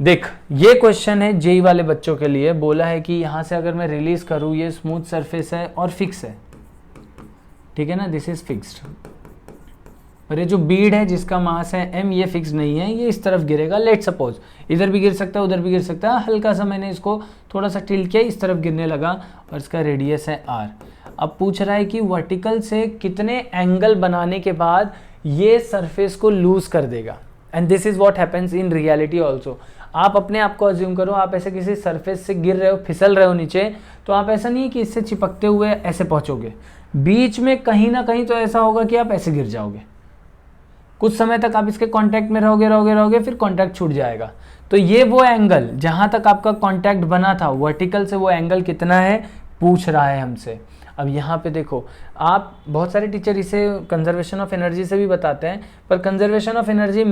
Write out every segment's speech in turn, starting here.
देख ये क्वेश्चन है जेई वाले बच्चों के लिए, बोला है कि यहां से अगर मैं रिलीज करूं, ये स्मूथ सरफेस है और फिक्स है, ठीक है ना, दिस इज फिक्स्ड, और ये जो बीड है जिसका मास है m, ये फिक्स नहीं है, ये इस तरफ गिरेगा, लेट सपोज इधर भी गिर सकता है उधर भी गिर सकता है, हल्का सा मैंने इसको थोड़ा सा टिल्ट किया, इस तरफ गिरने लगा और इसका रेडियस है r। अब पूछ रहा है कि वर्टिकल से कितने एंगल बनाने के बाद ये सरफेस को लूज कर देगा, and this is what happens in reality also. आप अपने आप को अज्यूम करो, आप ऐसे किसी सरफेस से गिर रहे हो, फिसल रहे हो नीचे, तो आप ऐसा नहीं है कि इससे चिपकते हुए ऐसे पहुंचोगे, बीच में कहीं ना कहीं तो ऐसा होगा कि आप ऐसे गिर जाओगे, कुछ समय तक आप इसके कांटेक्ट में रहोगे, फिर कांटेक्ट छूट जाएगा। तो ये वो एंगल जहां तक आपका कांटेक्ट बना था वर्टिकल से, वो एंगल कितना है पूछ रहा है हमसे। अब यहाँ पे देखो, आप बहुत सारे टीचर इसे कंजर्वेशन ऑफ एनर्जी से भी बताते हैं, पर कंजर्वेशन ऑफ एनर्जी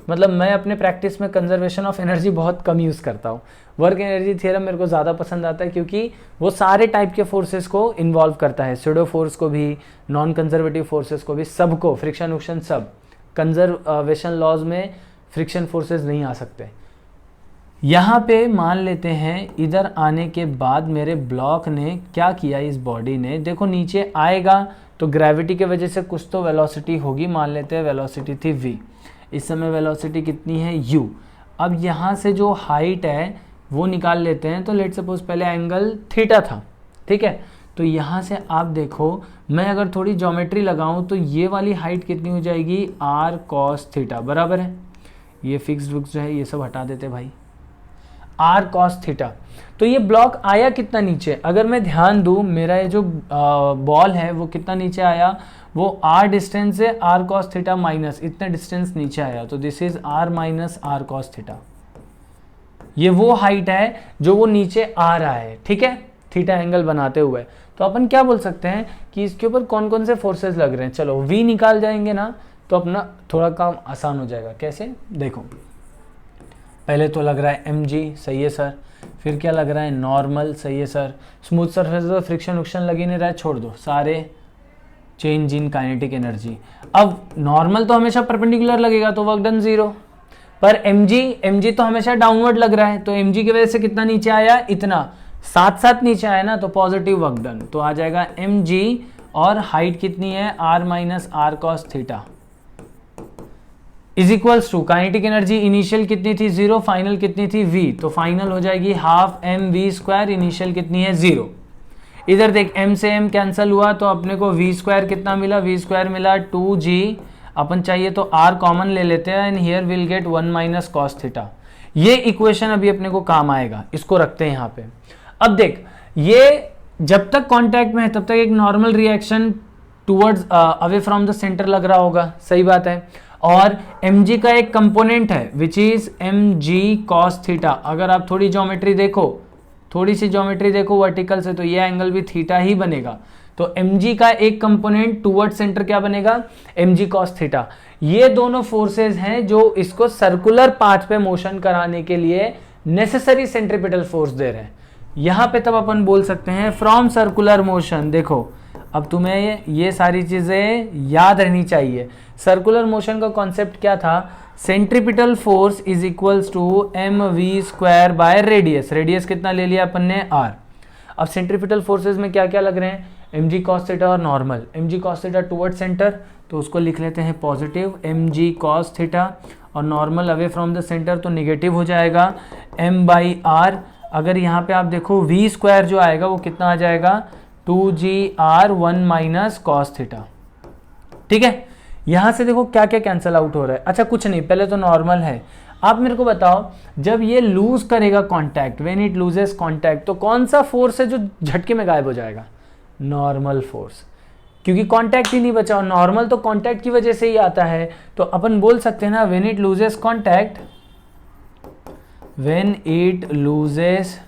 मैं अपने प्रैक्टिस में कंजर्वेशन ऑफ एनर्जी बहुत कम यूज़ करता हूँ। वर्क एनर्जी थ्योरम मेरे को ज़्यादा पसंद आता है, क्योंकि वो सारे टाइप के फोर्सेस को इन्वॉल्व करता है, स्यूडो फोर्स को भी, नॉन कंजर्वेटिव फोर्सेस को भी, सबको, फ्रिक्शन उक्शन सब। कंजर्वेशन लॉज में फ्रिक्शन फोर्सेस नहीं आ सकते। यहाँ पे मान लेते हैं इधर आने के बाद मेरे ब्लॉक ने क्या किया, इस बॉडी ने, देखो नीचे आएगा तो ग्रेविटी के वजह से कुछ तो वेलोसिटी होगी, मान लेते हैं वेलोसिटी थी v, इस समय वेलोसिटी कितनी है u। अब यहाँ से जो हाइट है वो निकाल लेते हैं, तो लेट सपोज पहले एंगल थीटा था, ठीक है, तो यहाँ से आप देखो, मैं अगर थोड़ी ज्योमेट्री लगाऊं तो ये वाली हाइट कितनी हो जाएगी, r cos थीटा, बराबर है, ये फिक्स्ड विक्स जो है ये सब हटा देते भाई, r cos थीटा। तो ये ब्लॉक आया कितना नीचे, अगर मैं ध्यान दूं, मेरा ये जो बॉल है वो कितना नीचे आया, वो r डिस्टेंस से r cos थीटा माइनस इतने डिस्टेंस नीचे आया, तो this is r minus r cos theta. ये वो हाइट है जो वो नीचे आ रहा है, ठीक है, थीटा एंगल बनाते हुए। तो अपन क्या बोल सकते हैं कि इसके ऊपर कौन कौन से फोर्सेस लग रहे हैं, चलो v निकाल जाएंगे ना, तो अपना थोड़ा काम आसान हो जाएगा। कैसे, देखो पहले तो लग रहा है mg, सही है सर, फिर क्या लग रहा है नॉर्मल, सही है सर, स्मूथ सरफेस तो फ्रिक्शन उक्शन लग ही नहीं रहा है, छोड़ दो, सारे चेंज इन काइनेटिक एनर्जी। अब नॉर्मल तो हमेशा परपेंडिकुलर लगेगा तो वर्क डन 0, पर mg तो हमेशा डाउनवर्ड लग रहा है, तो mg की वजह से कितना नीचे आया, इतना, साथ साथ नीचे आया ना, तो पॉजिटिव वर्क डन, तो आ जाएगा mg, और हाइट कितनी है r minus r cos theta is equals to kinetic energy initial कितनी थी 0, फाइनल कितनी थी v, तो फाइनल हो जाएगी हाफ mv स्क्वायर, इनिशियल कितनी है 0। इधर देख m से m कैंसिल हुआ तो अपने को v स्क्वायर कितना मिला, v स्क्वायर मिला 2g, अपन चाहिए तो r कॉमन ले लेते हैं, and here will get 1 minus cos theta. ये इक्वेशन अभी अपने को काम आएगा, इसको रखते हैं यहाँ पे। अब देख, ये जब तक कांटेक्ट में है तब तक एक normal reaction towards away from the centre लग रहा होगा, सही बात है, और mg का एक कंपोनेंट है which is mg cos theta. अगर आप थोड़ी ज्योमेट्री देखो, थोड़ी सी ज्योमेट्री देखो वर्टिकल से, तो ये एंगल भी थीटा ही बनेगा, तो mg का एक कंपोनेंट टुवर्ड सेंटर क्या बनेगा, mg cos थीटा। ये दोनों फोर्सेस हैं जो इसको सर्कुलर पाथ पे मोशन कराने के लिए नेसेसरी सेंट्रीपिटल फोर्स दे रहे हैं। यहां पे तब अपन बोल सकते हैं फ्रॉम सर्कुलर मोशन। देखो अब तुम्हें ये सारी चीजें याद रहनी चाहिए। सर्कुलर मोशन का कॉन्सेप्ट क्या था, centripetal force is equals to mv square by radius, radius कितना ले लिया अपन ने r। अब सेंट्रीपिटल फोर्सेस में क्या क्या लग रहे हैं, mg cos थीटा और normal, mg cos theta toward centre तो उसको लिख लेते हैं पॉजिटिव, mg cos थीटा, और normal away from the centre तो निगेटिव हो जाएगा m बाई r। अगर यहाँ पे आप देखो v स्क्वायर जो आएगा वो कितना आ जाएगा 2gr 1 माइनस cos थीटा, ठीक है। यहां से देखो क्या क्या कैंसल आउट हो रहा है, अच्छा कुछ नहीं, पहले तो नॉर्मल है। आप मेरे को बताओ जब ये लूज करेगा contact, when it loses contact, तो कौन सा फोर्स है जो झटके में गायब हो जाएगा, नॉर्मल फोर्स, क्योंकि कांटेक्ट ही नहीं बचा। नॉर्मल तो कांटेक्ट की वजह से ही आता है, तो अपन बोल सकते हैं ना when it loses contact, when it loses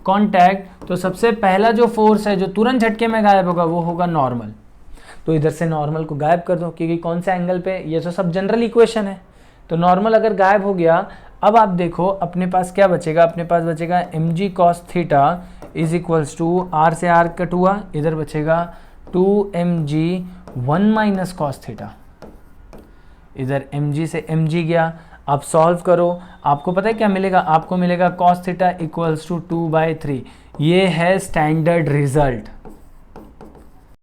contact, तो सबसे पहला जो फोर्स है जो तुरंत झटके में गायब होगा वो होगा नॉर्मल। तो इधर से नॉर्मल को गायब कर दो, क्योंकि कौन से एंगल पे, ये तो सब जनरल इक्वेशन है, तो नॉर्मल अगर गायब हो गया, अब आप देखो अपने पास क्या बचेगा, अपने पास बचेगा mg cos theta is equals to r से r कट हुआ, इधर बचेगा 2mg 1 माइनस cos थीटा, इधर mg से mg गया। आप सॉल्व करो, आपको पता है क्या मिलेगा, आपको मिलेगा cos थीटा इक्वल्स टू 2/3। ये है स्टैंडर्ड रिजल्ट।